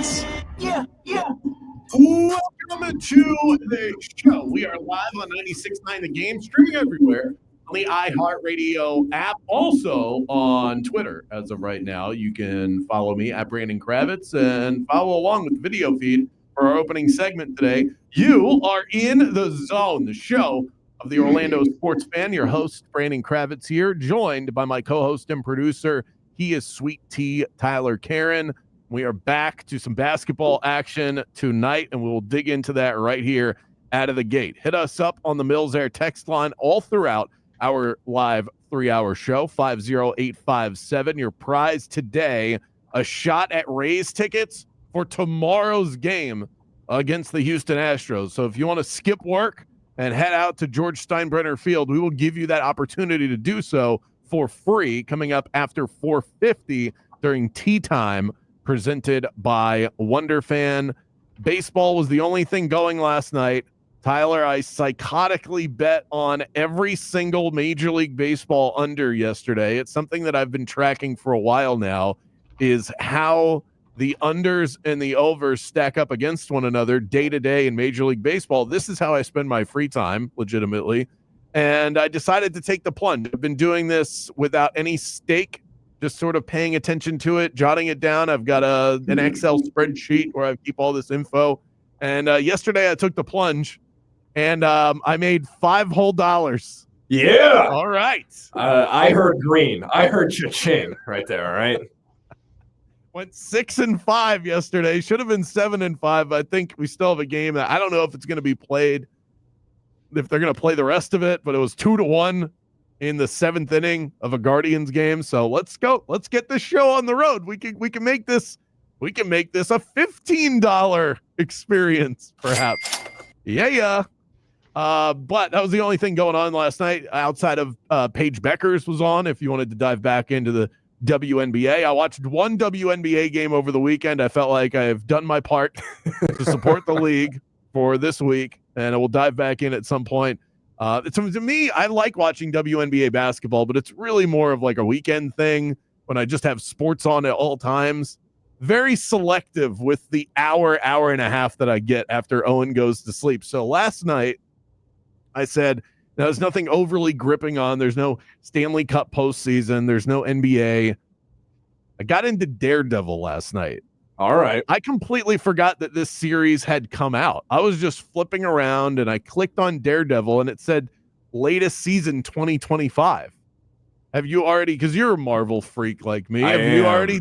Predicaments. Yeah. Welcome to the show. We are live on 96.9 The Game, streaming everywhere on the iHeartRadio app, also on Twitter. As of right now, you can follow me at Brandon Kravitz and follow along with the video feed for our opening segment today. You are in the zone, the show of the Orlando sports fan. Your host, Brandon Kravitz here, joined by my co-host and producer. He is Sweet Tea Tyler Karen. We are back to some basketball action tonight, and we will dig into that right here out of the gate. Hit us up on the Mills Air text line all throughout our live 3-hour show, 50857. Your prize today, a shot at Rays tickets for tomorrow's game against the Houston Astros. So if you want to skip work and head out to George Steinbrenner Field, we will give you that opportunity to do so for free coming up after 4:50 during tea time, presented by WonderFan. Baseball was the only thing going last night. Tyler, I psychotically bet on every single Major League Baseball under yesterday. It's something that I've been tracking for a while now, is how the unders and the overs stack up against one another day to day in Major League Baseball. This is how I spend my free time, legitimately. And I decided to take the plunge. I've been doing this without any stake, just sort of paying attention to it, jotting it down. I've got an Excel spreadsheet where I keep all this info. And yesterday I took the plunge, and I made $5 whole. Yeah. All right. I heard green. I heard cha-chin right there, all right? Went 6-5 yesterday. Should have been 7-5. I think we still have a game that I don't know if it's going to be played, if they're going to play the rest of it, but it was 2-1 in the 7th inning of a Guardians game. So let's go. Let's get this show on the road. We can make this a $15 experience, perhaps. Yeah. But that was the only thing going on last night outside of Paige Beckers was on. If you wanted to dive back into the WNBA, I watched one WNBA game over the weekend. I felt like I have done my part to support the league for this week, and I will dive back in at some point. To me, I like watching WNBA basketball, but it's really more of like a weekend thing when I just have sports on at all times. Very selective with the hour and a half that I get after Owen goes to sleep. So last night, I said, there's nothing overly gripping on. There's no Stanley Cup postseason. There's no NBA. I got into Daredevil last night. All right. I completely forgot that this series had come out. I was just flipping around and I clicked on Daredevil and it said latest season 2025. Have you already, because you're a Marvel freak like me, have you already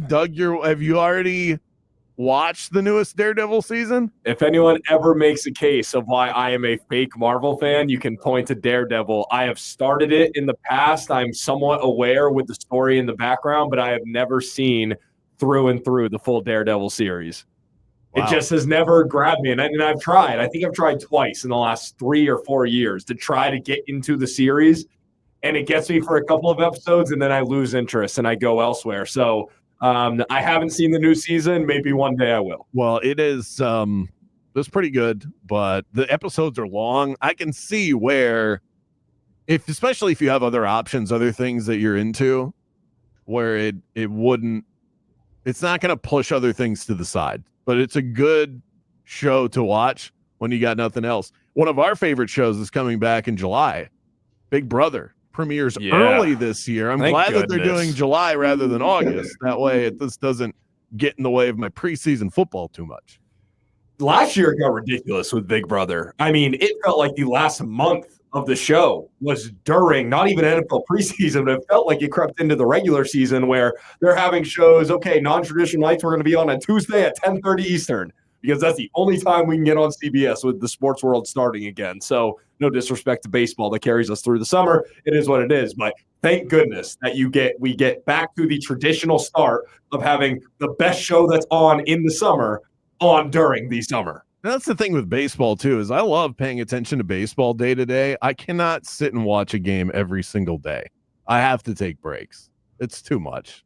watched the newest Daredevil season? If anyone ever makes a case of why I am a fake Marvel fan, you can point to Daredevil. I have started it in the past. I'm somewhat aware with the story in the background, but I have never seen through and through the full Daredevil series. Wow. It just has never grabbed me. And I've tried. I think I've tried twice in the last 3 or 4 years to try to get into the series. And it gets me for a couple of episodes, and then I lose interest and I go elsewhere. So I haven't seen the new season. Maybe one day I will. Well, it's pretty good, but the episodes are long. I can see where, especially if you have other options, other things that you're into, where it's not going to push other things to the side, but it's a good show to watch when you got nothing else. One of our favorite shows is coming back in July. Big Brother premieres early this year. I'm glad that they're doing July rather than August. That way this doesn't get in the way of my preseason football too much. Last year it got ridiculous with Big Brother. I mean, it felt like the last month of the show was during not even NFL preseason, but it felt like it crept into the regular season where they're having shows. Okay, non-traditional nights, we're going to be on Tuesday at 10:30 Eastern because that's the only time we can get on CBS with the sports world starting again. So no disrespect to baseball that carries us through the summer. It is what it is. But thank goodness that we get back to the traditional start of having the best show that's on in the summer on during the summer. That's the thing with baseball, too, is I love paying attention to baseball day to day. I cannot sit and watch a game every single day. I have to take breaks. It's too much.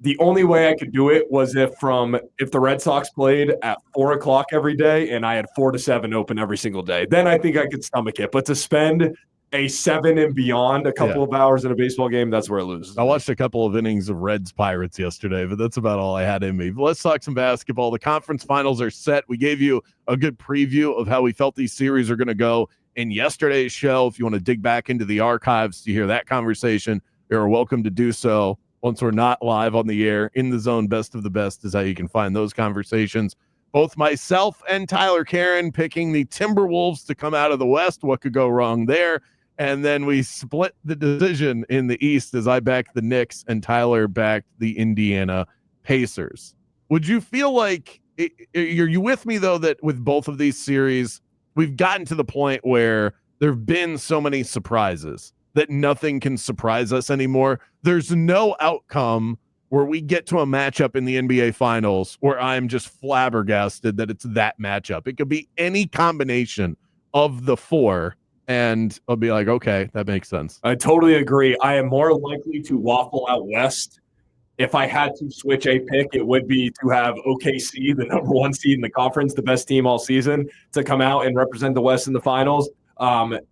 The only way I could do it was if the Red Sox played at 4:00 every day and I had 4 to 7 open every single day. Then I think I could stomach it. But to spend a 7 and beyond, a couple of hours in a baseball game, that's where it loses. I watched a couple of innings of Reds Pirates yesterday, but that's about all I had in me. But let's talk some basketball. The conference finals are set. We gave you a good preview of how we felt these series are going to go in yesterday's show. If you want to dig back into the archives to hear that conversation, you're welcome to do so. Once we're not live on the air, In the Zone, Best of the Best is how you can find those conversations. Both myself and Tyler Karen picking the Timberwolves to come out of the West. What could go wrong there? And then we split the division in the East as I backed the Knicks and Tyler backed the Indiana Pacers. Would you feel like, are you with me, though, that with both of these series, we've gotten to the point where there have been so many surprises that nothing can surprise us anymore? There's no outcome where we get to a matchup in the NBA Finals where I'm just flabbergasted that it's that matchup. It could be any combination of the four, and I'll be like, okay, that makes sense. I totally agree. I am more likely to waffle out west. If I had to switch a pick, it would be to have OKC, the number 1 seed in the conference, the best team all season, to come out and represent the West in the finals. But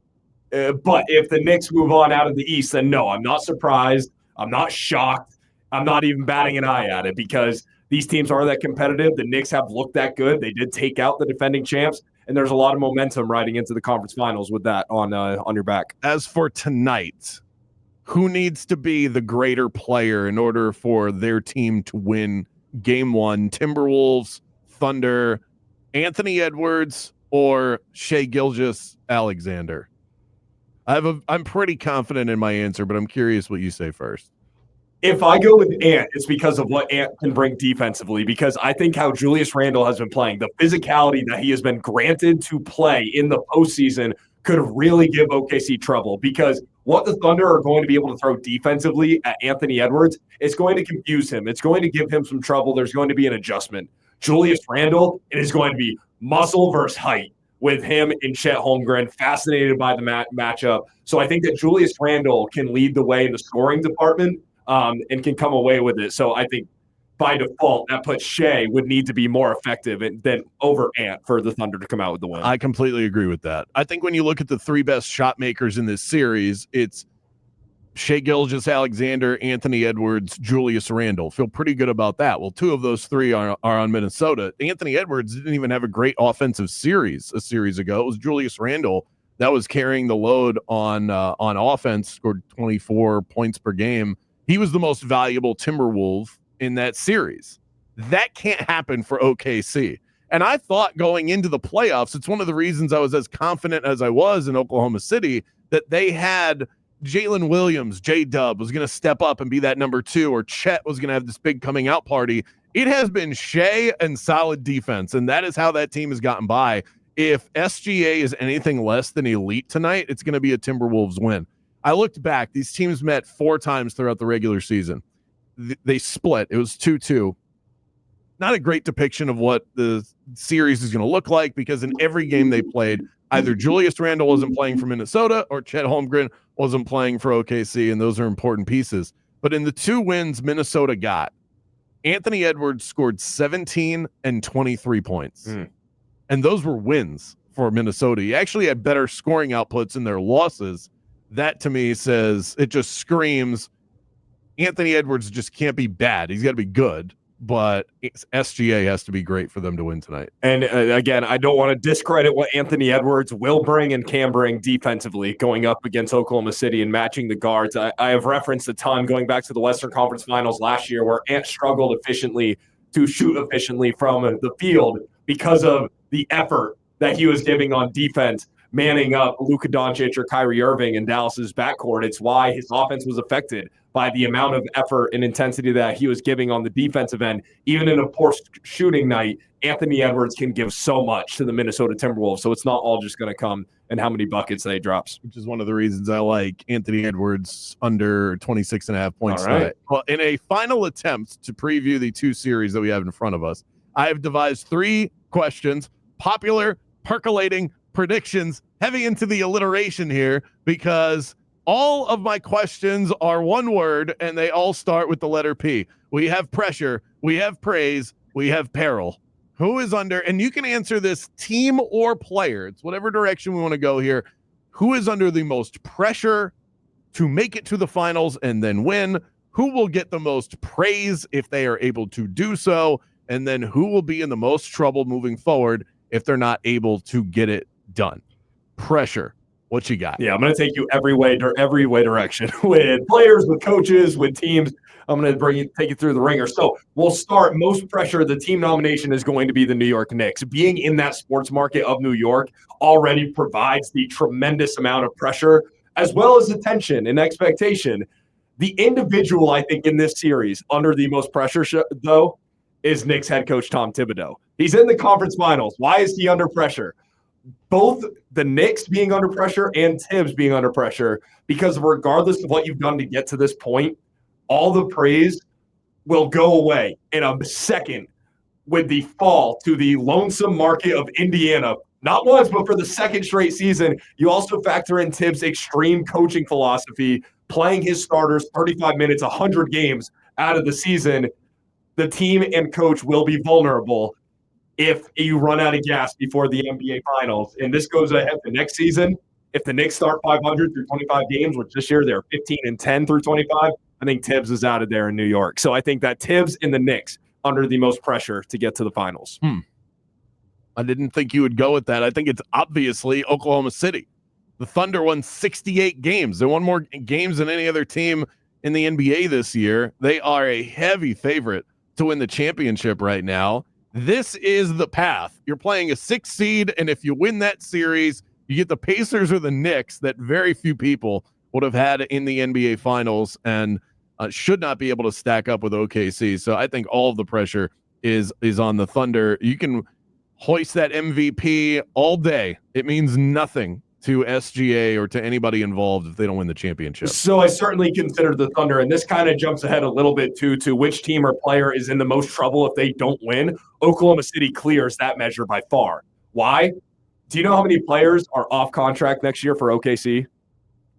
if the Knicks move on out of the East, then no, I'm not surprised. I'm not shocked. I'm not even batting an eye at it because these teams are that competitive. The Knicks have looked that good. They did take out the defending champs. And there's a lot of momentum riding into the conference finals with that on your back. As for tonight, who needs to be the greater player in order for their team to win game one? Timberwolves, Thunder, Anthony Edwards, or Shai Gilgeous-Alexander? I'm pretty confident in my answer, but I'm curious what you say first. If I go with Ant, it's because of what Ant can bring defensively, because I think how Julius Randle has been playing, the physicality that he has been granted to play in the postseason could really give OKC trouble, because what the Thunder are going to be able to throw defensively at Anthony Edwards, it's going to confuse him. It's going to give him some trouble. There's going to be an adjustment. Julius Randle, it is going to be muscle versus height with him and Chet Holmgren, fascinated by the matchup. So I think that Julius Randle can lead the way in the scoring department. And can come away with it. So I think by default, that puts Shai would need to be more effective than over Ant for the Thunder to come out with the win. I completely agree with that. I think when you look at the three best shot makers in this series, it's Shai Gilgeous-Alexander, Anthony Edwards, Julius Randle. Feel pretty good about that. Well, two of those three are on Minnesota. Anthony Edwards didn't even have a great offensive series a series ago. It was Julius Randle that was carrying the load on offense, scored 24 points per game. He was the most valuable Timberwolf in that series. That can't happen for OKC. And I thought going into the playoffs, it's one of the reasons I was as confident as I was in Oklahoma City, that they had Jalen Williams, J-Dub, was going to step up and be that number 2, or Chet was going to have this big coming out party. It has been Shai and solid defense, and that is how that team has gotten by. If SGA is anything less than elite tonight, it's going to be a Timberwolves win. I looked back. These teams met 4 times throughout the regular season. They split. It was 2-2. Not a great depiction of what the series is going to look like, because in every game they played, either Julius Randle wasn't playing for Minnesota or Chet Holmgren wasn't playing for OKC, and those are important pieces. But in the 2 wins Minnesota got, Anthony Edwards scored 17 and 23 points. And those were wins for Minnesota. He actually had better scoring outputs in their losses. That to me says, it just screams Anthony Edwards just can't be bad. He's got to be good, but SGA has to be great for them to win tonight. And again, I don't want to discredit what Anthony Edwards will bring and can bring defensively going up against Oklahoma City and matching the guards. I have referenced a ton going back to the Western Conference Finals last year, where Ant struggled efficiently to shoot efficiently from the field because of the effort that he was giving on defense, manning up Luka Doncic or Kyrie Irving in Dallas's backcourt. It's why his offense was affected by the amount of effort and intensity that he was giving on the defensive end. Even in a poor shooting night, Anthony Edwards can give so much to the Minnesota Timberwolves. So it's not all just going to come in how many buckets that he drops. Which is one of the reasons I like Anthony Edwards under 26.5 points tonight. Well, in a final attempt to preview the 2 series that we have in front of us, I have devised 3 questions, popular, percolating, predictions, heavy into the alliteration here, because all of my questions are one word and they all start with the letter P. We have pressure, we have praise, we have peril. Who is under, and you can answer this team or player, it's whatever direction we want to go here. who is under the most pressure to make it to the finals and then win, who will get the most praise if they are able to do so, and then who will be in the most trouble moving forward if they're not able to get it done. Pressure. What you got? Yeah, I'm going to take you every way direction with players, with coaches, with teams. I'm going to take you through the ringer. So we'll start. Most pressure. The team nomination is going to be the New York Knicks. Being in that sports market of New York already provides the tremendous amount of pressure as well as attention and expectation. The individual, I think, in this series under the most pressure, though, is Knicks head coach Tom Thibodeau. He's in the conference finals. Why is he under pressure? Both the Knicks being under pressure and Tibbs being under pressure, because regardless of what you've done to get to this point, all the praise will go away in a second with the fall to the lonesome market of Indiana. Not once, but for the second straight season. You also factor in Tibbs' extreme coaching philosophy, playing his starters 35 minutes, 100 games out of the season. The team and coach will be vulnerable if you run out of gas before the NBA Finals. And this goes ahead to next season. If the Knicks start 500 through 25 games, which this year they're 15-10 through 25, I think Tibbs is out of there in New York. So I think that Tibbs and the Knicks under the most pressure to get to the finals. I didn't think you would go with that. I think it's obviously Oklahoma City. The Thunder won 68 games. They won more games than any other team in the NBA this year. They are a heavy favorite to win the championship right now. This is the path. You're playing a 6 seed, and if you win that series, you get the Pacers or the Knicks that very few people would have had in the NBA Finals and should not be able to stack up with OKC. So I think all of the pressure is on the Thunder. You can hoist that MVP all day. It means nothing to SGA or to anybody involved if they don't win the championship. So I certainly consider the Thunder, and this kind of jumps ahead a little bit too to which team or player is in the most trouble if they don't win. Oklahoma City clears that measure by far. Why? Do you know how many players are off contract next year for OKC?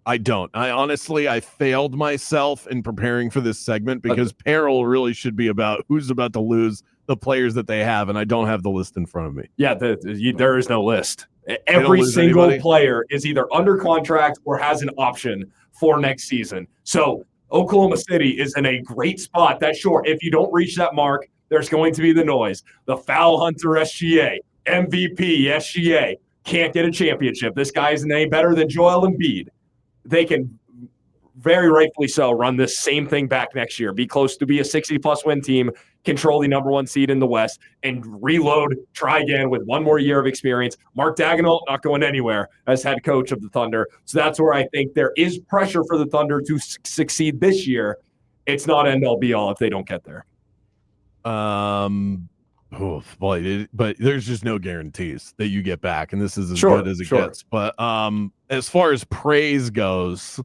I don't. I failed myself in preparing for this segment because Peril really should be about who's about to lose the players that they have, and I don't have the list in front of me. Yeah, there is no list. Every single player is either under contract or has an option for next season. So Oklahoma City is in a great spot. That's sure. If you don't reach that mark, there's going to be the noise. The foul hunter SGA, MVP SGA, can't get a championship. This guy isn't any better than Joel Embiid. They can very rightfully so run this same thing back next year, be close to be a 60-plus win team, control the number 1 seed in the West, and reload, try again with one more year of experience. Mark Daigneault not going anywhere as head coach of the Thunder. So that's where I think there is pressure for the Thunder to succeed this year. It's not end-all be-all if they don't get there. But there's just no guarantees that you get back, and this is as good as it gets. But as far as praise goes,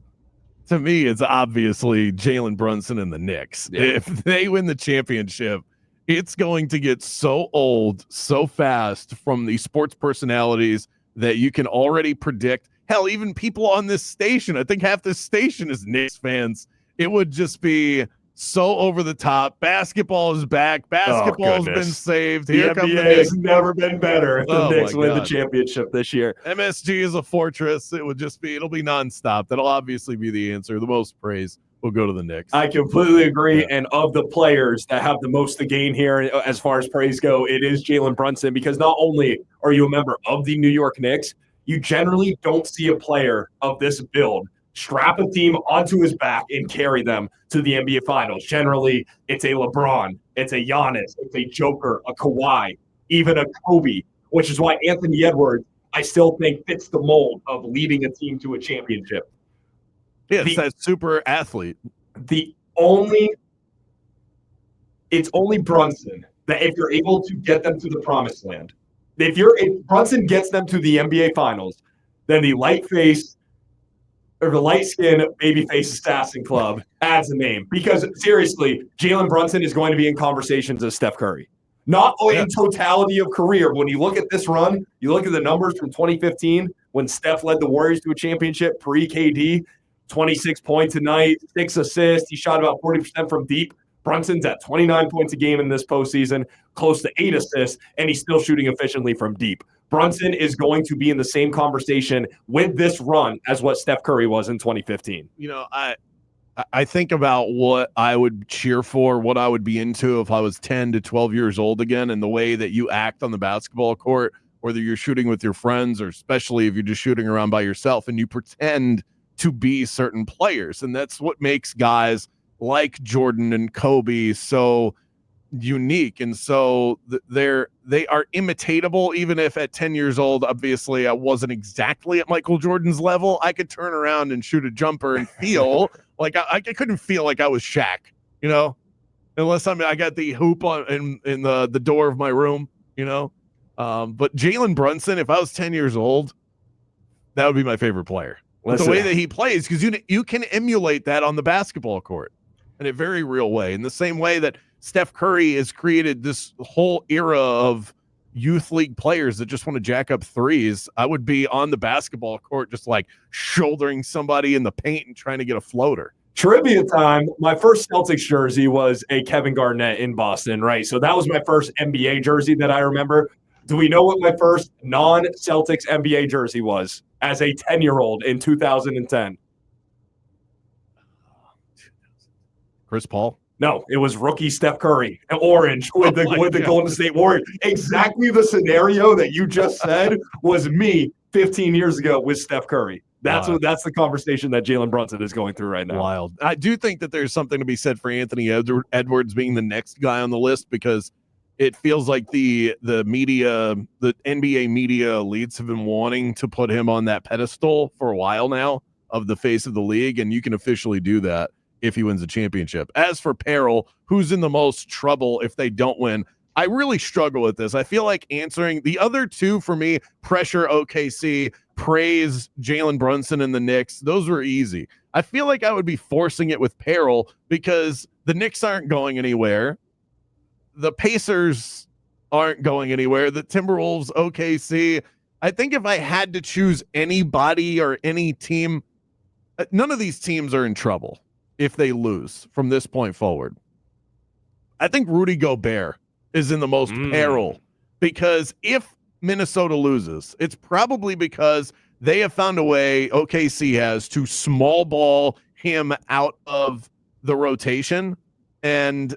to me, it's obviously Jalen Brunson and the Knicks. Yeah. If they win the championship, it's going to get so old so fast from the sports personalities that you can already predict. Hell, even people on this station, I think half this station is Knicks fans. It would just be so over the top. Basketball is back. Basketball has been saved. The NBA has never been better if the Knicks win the championship this year. MSG is a fortress. It'll be nonstop. That'll obviously be the answer. The most praise will go to the Knicks. I completely agree. Yeah. And of the players that have the most to gain here as far as praise go, it is Jalen Brunson, because not only are you a member of the New York Knicks, you generally don't see a player of this build strap a team onto his back and carry them to the NBA Finals. Generally, it's a LeBron, it's a Giannis, it's a Joker, a Kawhi, even a Kobe, which is why Anthony Edwards, I still think, fits the mold of leading a team to a championship. Yeah, it's that super athlete. It's only Brunson that if you're able to get them to the promised land, if Brunson gets them to the NBA Finals, then the light-skinned babyface assassin club adds a name. Because seriously, Jalen Brunson is going to be in conversations as Steph Curry. Not only in totality of career, but when you look at this run, you look at the numbers from 2015 when Steph led the Warriors to a championship pre-KD, 26 points a night, 6 assists. He shot about 40% from deep. Brunson's at 29 points a game in this postseason, close to 8 assists, and he's still shooting efficiently from deep. Brunson is going to be in the same conversation with this run as what Steph Curry was in 2015. I think about what I would cheer for, what I would be into if I was 10 to 12 years old again, and the way that you act on the basketball court, whether you're shooting with your friends or especially if you're just shooting around by yourself and you pretend to be certain players. And that's what makes guys like Jordan and Kobe so unique. And so they are imitatable, even if at 10 years old, obviously I wasn't exactly at Michael Jordan's level. I could turn around and shoot a jumper and feel like I couldn't feel like I was Shaq, unless I got the hoop on in the door of my room, but Jalen Brunson, if I was 10 years old, that would be my favorite player. The way that he plays, because you can emulate that on the basketball court in a very real way, in the same way that Steph Curry has created this whole era of youth league players that just want to jack up threes. I would be on the basketball court just like shouldering somebody in the paint and trying to get a floater. Trivia time. My first Celtics jersey was a Kevin Garnett in Boston, right? So that was my first NBA jersey that I remember. Do we know what my first non-Celtics NBA jersey was as a 10-year-old in 2010? Chris Paul? No, it was rookie Steph Curry, orange with the Golden State Warriors. Exactly the scenario that you just said was me 15 years ago with Steph Curry. That's the conversation that Jalen Brunson is going through right now. Wild. I do think that there's something to be said for Anthony Edwards being the next guy on the list, because it feels like the media, the NBA media elites have been wanting to put him on that pedestal for a while now of the face of the league, and you can officially do that if he wins a championship. As for Peril, who's in the most trouble if they don't win, I really struggle with this. I feel like answering the other two for me, pressure OKC, praise Jalen Brunson and the Knicks, those were easy. I feel like I would be forcing it with Peril because the Knicks aren't going anywhere. The Pacers aren't going anywhere. The Timberwolves, OKC. I think if I had to choose anybody or any team, none of these teams are in trouble if they lose from this point forward. I think Rudy Gobert is in the most peril, because if Minnesota loses, it's probably because they have found a way, OKC has, to small ball him out of the rotation, and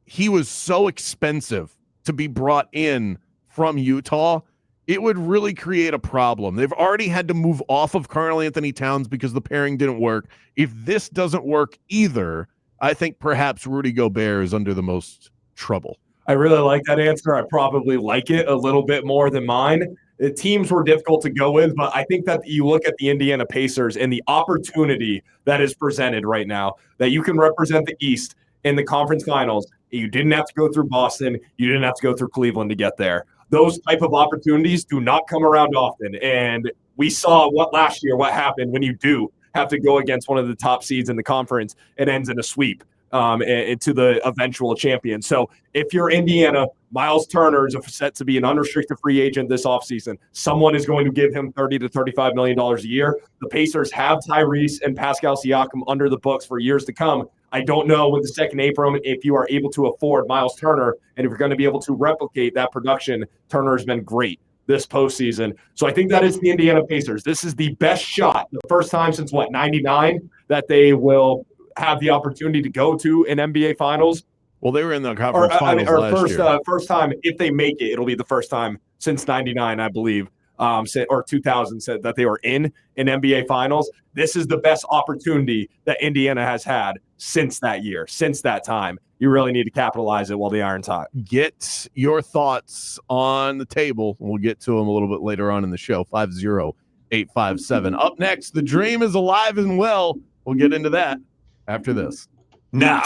he was so expensive to be brought in from Utah. It would really create a problem. They've already had to move off of Karl Anthony Towns because the pairing didn't work. If this doesn't work either, I think perhaps Rudy Gobert is under the most trouble. I really like that answer. I probably like it a little bit more than mine. The teams were difficult to go with, but I think that you look at the Indiana Pacers and the opportunity that is presented right now, that you can represent the East in the conference finals. You didn't have to go through Boston. You didn't have to go through Cleveland to get there. Those type of opportunities do not come around often. And we saw what happened when you do have to go against one of the top seeds in the conference. It ends in a sweep to the eventual champion. So if you're Indiana, Miles Turner is set to be an unrestricted free agent this offseason. Someone is going to give him $30 to $35 million a year. The Pacers have Tyrese and Pascal Siakam under the books for years to come. I don't know with the second Abram if you are able to afford Miles Turner, and if you're going to be able to replicate that production. Turner has been great this postseason. So I think that is the Indiana Pacers. This is the best shot, the first time since 99, that they will have the opportunity to go to an NBA Finals. Well, they were in the conference finals last year. First time, if they make it, it'll be the first time since 99, I believe, or 2000, said that they were in an NBA Finals. This is the best opportunity that Indiana has had since that year, since that time. You really need to capitalize it while the iron's hot. Get your thoughts on the table. We'll get to them a little bit later on in the show. 50857. Up next, the dream is alive and well. We'll get into that after this. Now.